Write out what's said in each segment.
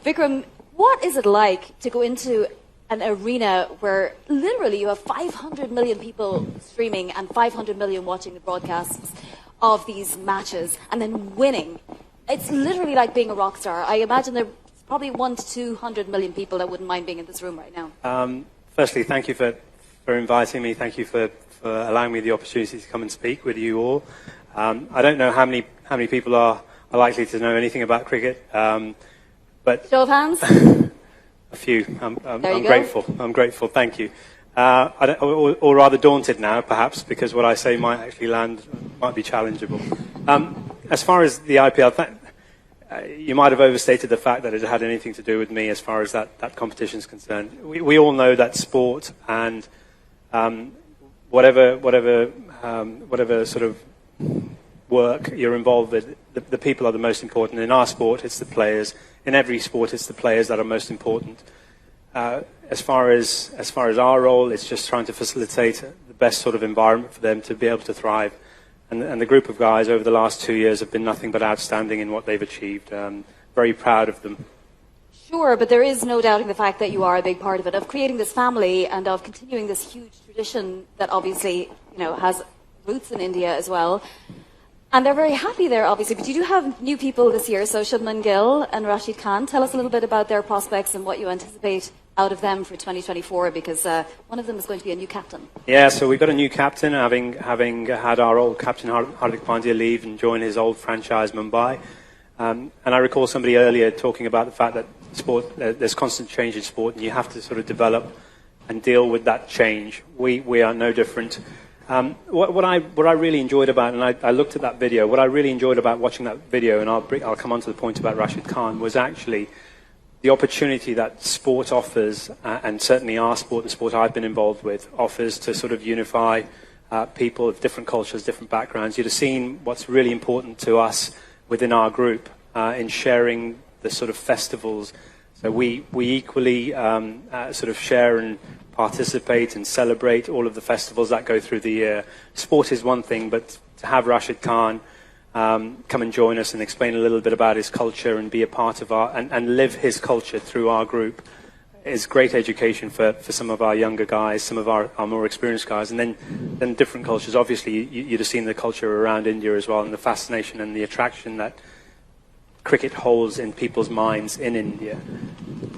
Vikram, what is it like to go into an arena where literally you have 500 million people streaming and 500 million watching the broadcasts of these matches and then winning? It's literally like being a rock star. I imagine there's probably 100 to 200 million people that wouldn't mind being in this room right now. Firstly, thank you for inviting me. Thank you for allowing me the opportunity to come and speak with you all. I don't know how many people are likely to know anything about cricket, but show of hands. A few. I'm grateful. I'm grateful. Thank you. Or rather daunted now, perhaps, because what I say might actually might be challengeable. As far as the IPL, you might have overstated the fact that it had anything to do with me as far as that competition is concerned. We all know that sport and whatever sort of work you're involved with, the people are the most important. In our sport, it's the players. In every sport, it's the players that are most important. As far as our role, it's just trying to facilitate the best sort of environment for them to be able to thrive. And the group of guys over the last 2 years have been nothing but outstanding in what they've achieved. Very proud of them. Sure, but there is no doubting the fact that you are a big part of it, of creating this family and of continuing this huge tradition that obviously, has roots in India as well. And they're very happy there, obviously. But you do have new people this year, so Shubman Gill and Rashid Khan. Tell us a little bit about their prospects and what you anticipate out of them for 2024, because one of them is going to be a new captain. Yeah, so we've got a new captain, having had our old captain Hardik Pandya leave and join his old franchise Mumbai. And I recall somebody earlier talking about the fact that there's constant change in sport, and you have to sort of develop and deal with that change. We are no different. What I really enjoyed about, and I looked at that video, what I really enjoyed about watching that video, and I'll come on to the point about Rashid Khan, was actually the opportunity that sport offers, and certainly our sport, the sport I've been involved with, offers to sort of unify people of different cultures, different backgrounds. You'd have seen what's really important to us within our group in sharing the sort of festivals. So we equally sort of share and participate and celebrate all of the festivals that go through the year. Sport is one thing, but to have Rashid Khan come and join us and explain a little bit about his culture and be a part of and live his culture through our group is great education for some of our younger guys, some of our more experienced guys, and then different cultures. Obviously, you'd have seen the culture around India as well, and the fascination and the attraction that cricket holds in people's minds in India.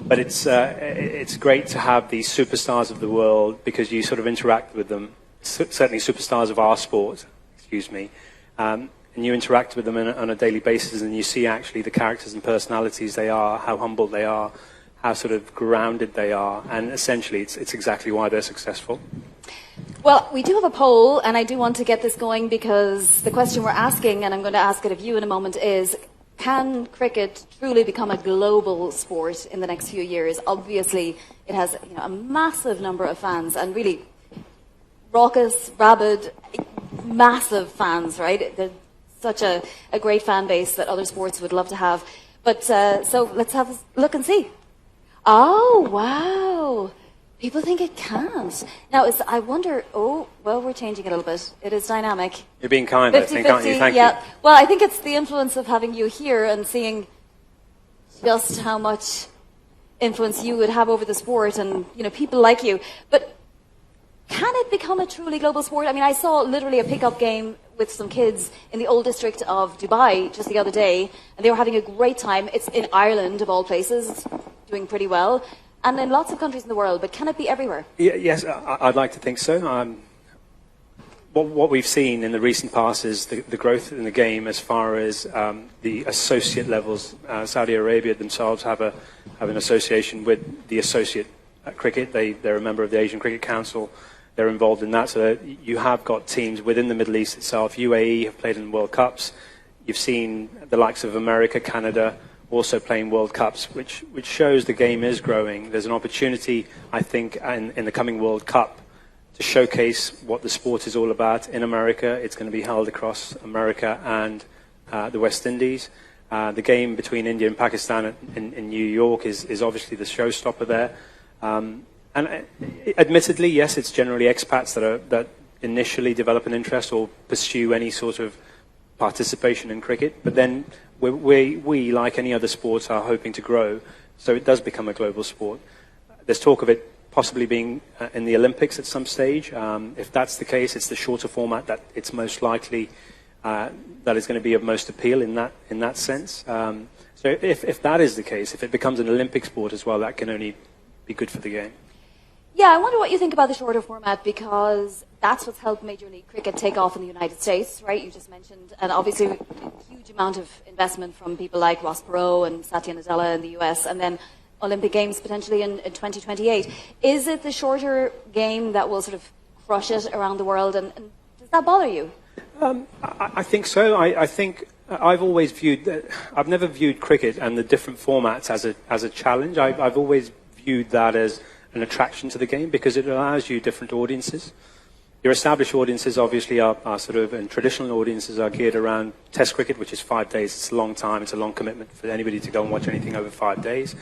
But it's great to have these superstars of the world, because you sort of interact with them, certainly superstars of our sport, and you interact with them on a daily basis, and you see actually the characters and personalities they are, how humble they are, how sort of grounded they are, and essentially it's exactly why they're successful. Well, we do have a poll, and I do want to get this going, because the question we're asking, and I'm going to ask it of you in a moment, is: can cricket truly become a global sport in the next few years? Obviously, it has a massive number of fans, and really raucous, rabid, massive fans, right? They're such a great fan base that other sports would love to have. But so let's have a look and see. Oh, wow. People think it can't. Now, I wonder, we're changing it a little bit. It is dynamic. You're being kind, 50, I think, aren't you? Thank you. Well, I think it's the influence of having you here and seeing just how much influence you would have over the sport and, people like you. But can it become a truly global sport? I mean, I saw literally a pickup game with some kids in the old district of Dubai just the other day, and they were having a great time. It's in Ireland, of all places, doing pretty well. And in lots of countries in the world, but can it be everywhere? Yes, I'd like to think so. What we've seen in the recent past is the growth in the game as far as the associate levels. Saudi Arabia themselves have an association with the associate cricket. They're a member of the Asian Cricket Council. They're involved in that. So you have got teams within the Middle East itself. UAE have played in World Cups. You've seen the likes of America, Canada, also playing World Cups, which shows the game is growing. There's an opportunity, I think, in the coming World Cup to showcase what the sport is all about in America. It's going to be held across America and the West Indies. The game between India and Pakistan in New York is obviously the showstopper there. And admittedly, yes, it's generally expats that initially develop an interest or pursue any sort of participation in cricket, but then we, like any other sports, are hoping to grow So it does become a global sport. There's talk of it possibly being in the Olympics at some stage. If that's the case, it's the shorter format that it's most likely that is going to be of most appeal in that sense. So if that is the case, if it becomes an Olympic sport as well, that can only be good for the game. Yeah, I wonder what you think about the shorter format, because that's what's helped Major League Cricket take off in the United States, right? You just mentioned, and obviously a huge amount of investment from people like Ross Perot and Satya Nadella in the US, and then Olympic Games potentially in 2028. Is it the shorter game that will sort of crush it around the world, and does that bother you? I think so. I think I've always viewed that. I've never viewed cricket and the different formats as a challenge. I've always viewed that as an attraction to the game, because it allows you different audiences. Your established audiences obviously are sort of, and traditional audiences are geared around Test cricket, which is 5 days. It's a long time. It's a long commitment for anybody to go and watch anything over 5 days.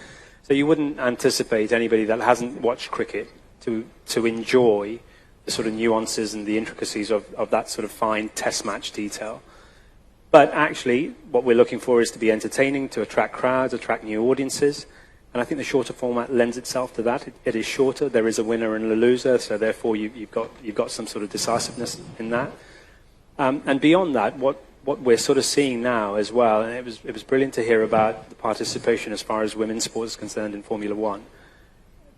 So you wouldn't anticipate anybody that hasn't watched cricket to enjoy the sort of nuances and the intricacies of that sort of fine Test match detail. But actually, what we're looking for is to be entertaining, to attract crowds, attract new audiences. And I think the shorter format lends itself to that. It is shorter. There is a winner and a loser, so therefore you've got some sort of decisiveness in that. And beyond that, what we're sort of seeing now as well, and it was brilliant to hear about the participation as far as women's sports is concerned in Formula One.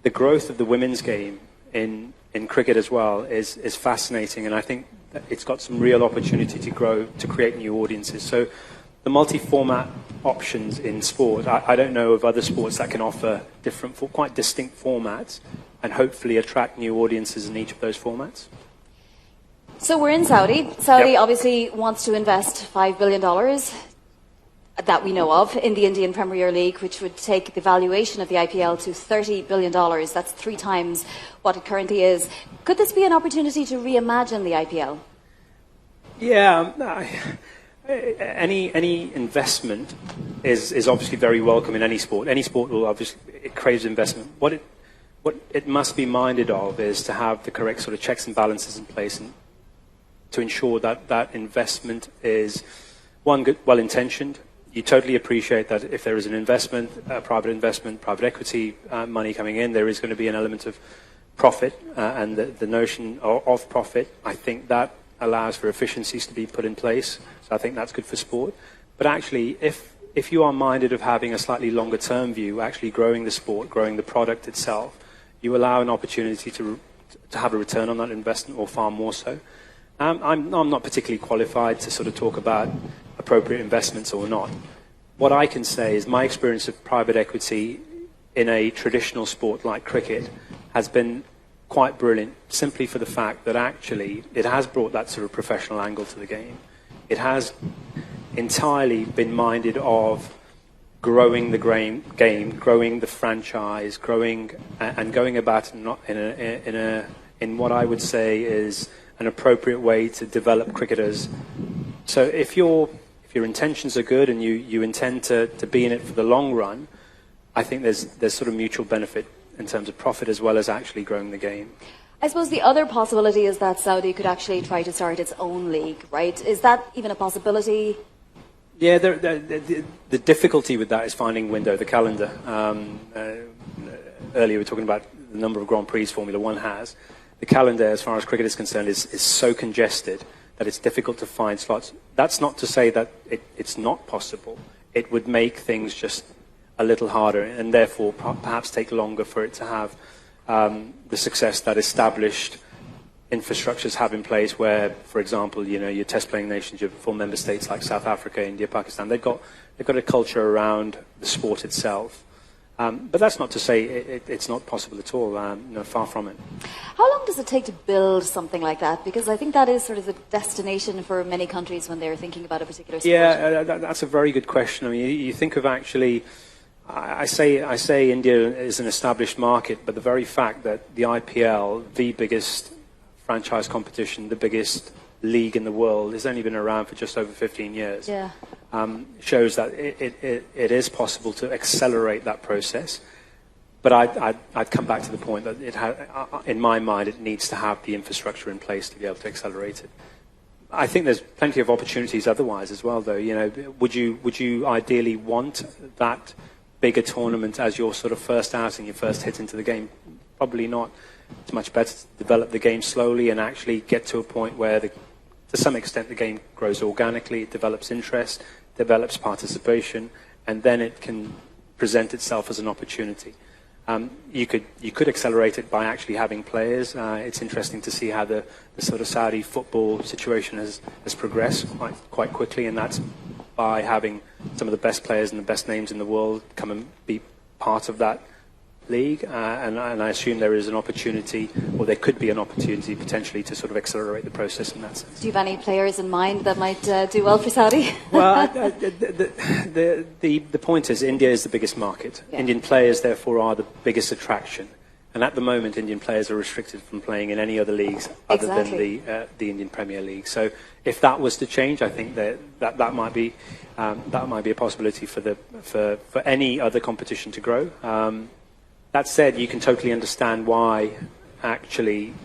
The growth of the women's game in cricket as well is fascinating, and I think that it's got some real opportunity to grow, to create new audiences. So the multi-format options in sport, I don't know of other sports that can offer different, quite distinct formats and hopefully attract new audiences in each of those formats. So we're in Saudi. Saudi Yep. obviously wants to invest $5 billion that we know of in the Indian Premier League, which would take the valuation of the IPL to $30 billion. That's 3 times what it currently is. Could this be an opportunity to reimagine the IPL? Yeah, any investment is obviously very welcome in any sport. Any sport will obviously, it craves investment. What it must be minded of is to have the correct sort of checks and balances in place, and to ensure that that investment is, one, good, well-intentioned. You totally appreciate that if there is an investment, private equity money coming in, there is going to be an element of profit, and the notion of profit, I think that allows for efficiencies to be put in place. So I think that's good for sport. But actually, if you are minded of having a slightly longer term view, actually growing the sport, growing the product itself, you allow an opportunity to have a return on that investment, or far more so. I'm not particularly qualified to sort of talk about appropriate investments or not. What I can say is my experience of private equity in a traditional sport like cricket has been quite brilliant, simply for the fact that actually it has brought that sort of professional angle to the game. It has entirely been minded of growing the game, growing the franchise, growing and going about it in what I would say is an appropriate way to develop cricketers. So if your intentions are good and you intend to be in it for the long run, I think there's sort of mutual benefit in terms of profit as well as actually growing the game. I suppose the other possibility is that Saudi could actually try to start its own league, right? Is that even a possibility? Yeah, the difficulty with that is finding window, the calendar. Earlier we were talking about the number of Grand Prix Formula One has. The calendar, as far as cricket is concerned, is so congested that it's difficult to find slots. That's not to say that it's not possible. It would make things just a little harder, and therefore perhaps take longer for it to have the success that established infrastructures have in place, where, for example, your test playing nations, your full member states like South Africa, India, Pakistan, they've got a culture around the sport itself. But that's not to say it's not possible at all. Far from it. How long does it take to build something like that? Because I think that is sort of the destination for many countries when they're thinking about a particular sport. Yeah, that's a very good question. I mean, you think of actually, I say India is an established market, but the very fact that the IPL, the biggest franchise competition, the biggest league in the world, has only been around for just over 15 years. Yeah. Shows that it is possible to accelerate that process. But I'd come back to the point that in my mind, it needs to have the infrastructure in place to be able to accelerate it. I think there's plenty of opportunities otherwise as well, though. Would you ideally want that bigger tournament as your sort of first outing, your first hit into the game. Probably not. It's much better to develop the game slowly and actually get to a point where, to some extent, the game grows organically, it develops interest, develops participation, and then it can present itself as an opportunity. You could accelerate it by actually having players. It's interesting to see how the sort of Saudi football situation has progressed quite quickly, and that's by having some of the best players and the best names in the world come and be part of that league. And I assume there is an opportunity, or there could be an opportunity potentially to sort of accelerate the process in that sense. Do you have any players in mind that might do well for Saudi? Well, the point is India is the biggest market. Yeah. Indian players, therefore, are the biggest attraction. And at the moment, Indian players are restricted from playing in any other leagues other than the Indian Premier League. So if that was to change, I think that might be a possibility for any other competition to grow. That said, you can totally understand why actually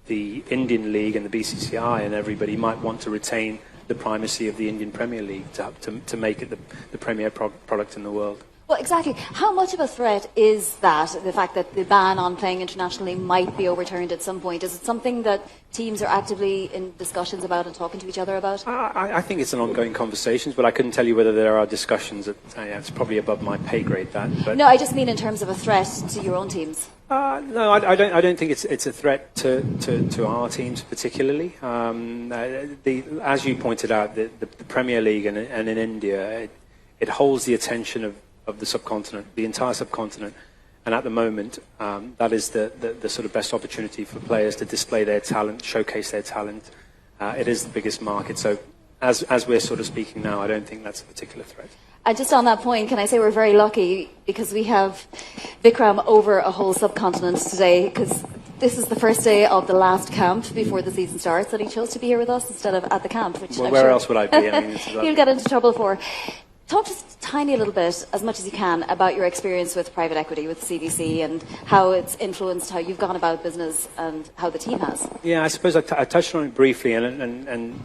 the Indian League and the BCCI and everybody might want to retain the primacy of the Indian Premier League to make it the premier product in the world. Well, exactly. How much of a threat is that, the fact that the ban on playing internationally might be overturned at some point? Is it something that teams are actively in discussions about and talking to each other about? I think it's an ongoing conversations, but I couldn't tell you whether there are discussions. It's probably above my pay grade, that. But no, I just mean in terms of a threat to your own teams. No, I don't think it's a threat to our teams particularly. As you pointed out, the Premier League and in India, it holds the attention of the subcontinent, the entire subcontinent, and at the moment, that is the sort of best opportunity for players to display their talent, showcase their talent. It is the biggest market, so as we're sort of speaking now, I don't think that's a particular threat. And just on that point, can I say we're very lucky because we have Vikram over a whole subcontinent today, because this is the first day of the last camp before the season starts, and he chose to be here with us instead of at the camp. Which well, where else would I be? I mean, you'll get into trouble for. Talk just a tiny little bit, as much as you can, about your experience with private equity, with CVC, and how it's influenced how you've gone about business and how the team has. Yeah, I suppose I touched on it briefly, and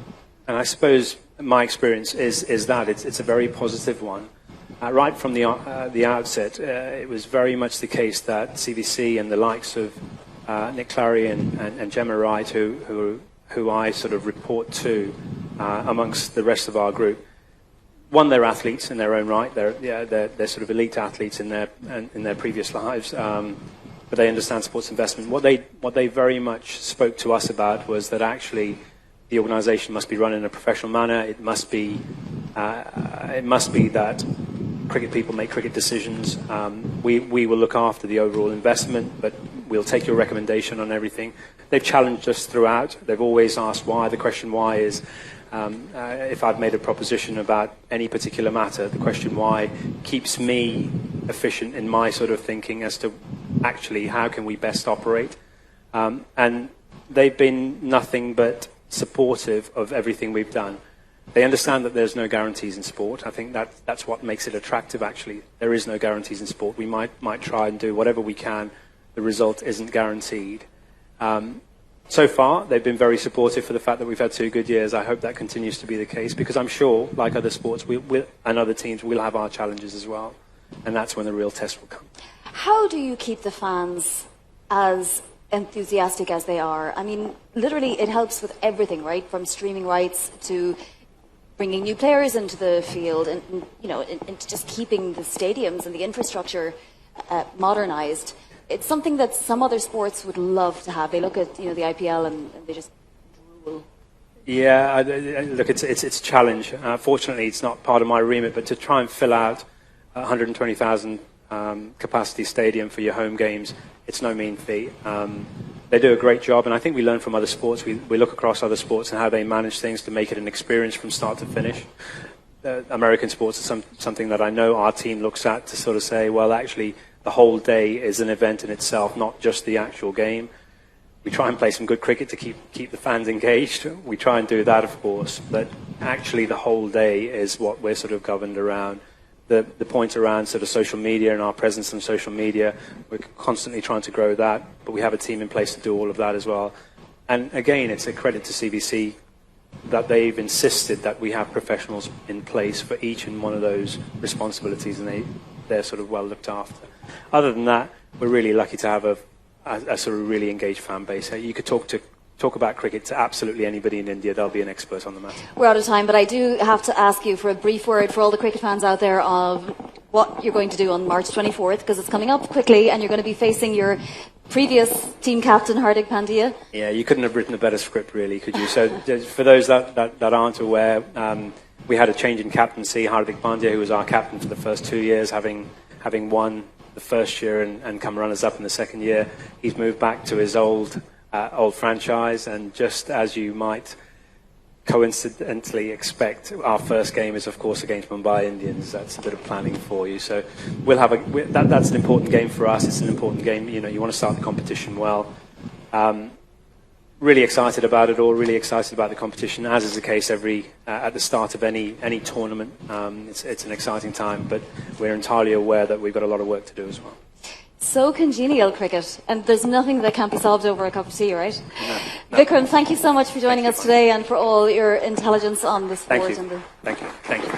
I suppose my experience is that it's a very positive one. Right from the outset, it was very much the case that CVC and the likes of Nick Clary and Gemma Wright, who I sort of report to amongst the rest of our group. One, they're athletes in their own right. They're sort of elite athletes in their previous lives, but they understand sports investment. What they very much spoke to us about was that actually the organisation must be run in a professional manner. It must be that cricket people make cricket decisions. We will look after the overall investment, but we'll take your recommendation on everything. They've challenged us throughout. They've always asked why. The question why is. If I've made a proposition about any particular matter, the question why keeps me efficient in my sort of thinking as to actually how can we best operate. And they've been nothing but supportive of everything we've done. They understand that there's no guarantees in sport. I think that's what makes it attractive, actually. There is no guarantees in sport. We might try and do whatever we can. The result isn't guaranteed. So far, they've been very supportive for the fact that we've had 2 good years. I hope that continues to be the case, because I'm sure, like other sports and other teams, we'll have our challenges as well. And that's when the real test will come. How do you keep the fans as enthusiastic as they are? I mean, literally, it helps with everything, right? From streaming rights to bringing new players into the field and into just keeping the stadiums and the infrastructure modernized. It's something that some other sports would love to have. They look at the IPL and they just drool. Yeah, look, it's a challenge. Fortunately, it's not part of my remit, but to try and fill out 120,000 capacity stadium for your home games, it's no mean feat. They do a great job, and I think we learn from other sports. We look across other sports and how they manage things to make it an experience from start to finish. American sports is something that I know our team looks at to sort of say, well, actually, the whole day is an event in itself, not just the actual game. We try and play some good cricket to keep the fans engaged. We try and do that, of course, but actually the whole day is what we're sort of governed around. The point around sort of social media and our presence on social media, we're constantly trying to grow that, but we have a team in place to do all of that as well. And again, it's a credit to CVC that they've insisted that we have professionals in place for each and one of those responsibilities, and they're sort of well looked after. Other than that, we're really lucky to have a sort of really engaged fan base. You could talk about cricket to absolutely anybody in India. They'll be an expert on the matter. We're out of time, but I do have to ask you for a brief word for all the cricket fans out there of what you're going to do on March 24th, because it's coming up quickly and you're going to be facing your previous team captain, Hardik Pandya. Yeah, you couldn't have written a better script, really, could you? So for those that aren't aware, we had a change in captaincy. Hardik Pandya, who was our captain for the first 2 years, having won the first year and come runners-up in the second year, he's moved back to his old franchise, and just as you might coincidentally expect, our first game is, of course, against Mumbai Indians. That's a bit of planning for you. So we'll have that's an important game for us. It's an important game. You know, you want to start the competition well. Really excited about it all. Really excited about the competition, as is the case at the start of any tournament. It's an exciting time, but we're entirely aware that we've got a lot of work to do as well. So congenial, cricket, and there's nothing that can't be solved over a cup of tea, right? No. Vikram, thank you so much for joining us today and for all your intelligence on the sport. Thank you. Thank you.